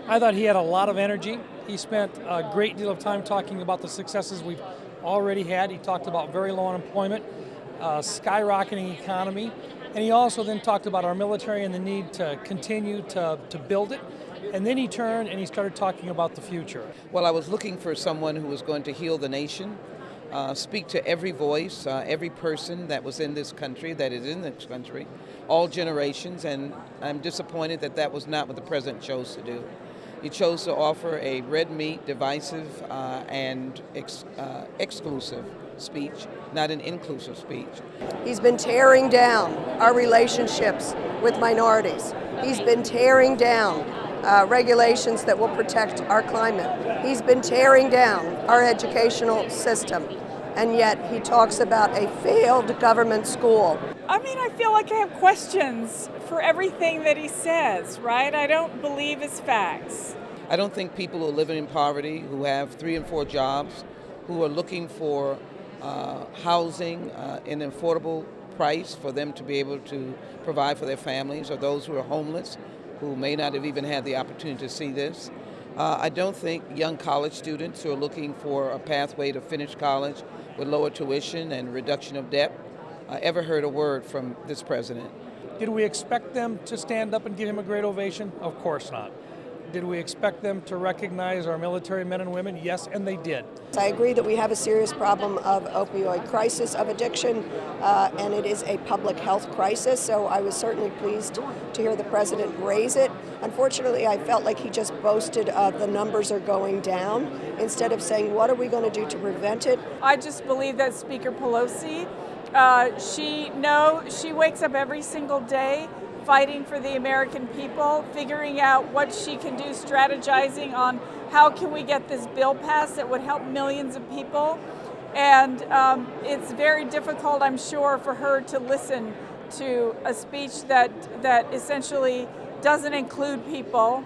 I thought he had a lot of energy. He spent a great deal of time talking about the successes we've already had. He talked about very low unemployment, skyrocketing economy, and he also then talked about our military and the need to continue to build it. And then he turned and he started talking about the future. Well, I was looking for someone who was going to heal the nation, speak to every voice, every person that was in this country, that is in this country, all generations, and I'm disappointed that that was not what the president chose to do. He chose to offer a red meat, divisive, and exclusive speech, not an inclusive speech. He's been tearing down our relationships with minorities. He's been tearing down regulations that will protect our climate. He's been tearing down our educational system. And yet he talks about a failed government school. I mean, I feel like I have questions for everything that he says, right? I don't believe his facts. I don't think people who are living in poverty, who have 3 and 4 jobs, who are looking for housing in an affordable price for them to be able to provide for their families, or those who are homeless, who may not have even had the opportunity to see this. I don't think young college students who are looking for a pathway to finish college with lower tuition and reduction of debt ever heard a word from this president. Did we expect them to stand up and give him a great ovation? Of course not. Did we expect them to recognize our military men and women? Yes, and they did. I agree that we have a serious problem of opioid crisis, of addiction, and it is a public health crisis, so I was certainly pleased to hear the president raise it. Unfortunately, I felt like he just boasted the numbers are going down, instead of saying, what are we going to do to prevent it? I just believe that Speaker Pelosi, she wakes up every single day fighting for the American people, figuring out what she can do, strategizing on how can we get this bill passed that would help millions of people. And it's very difficult, I'm sure, for her to listen to a speech that essentially doesn't include people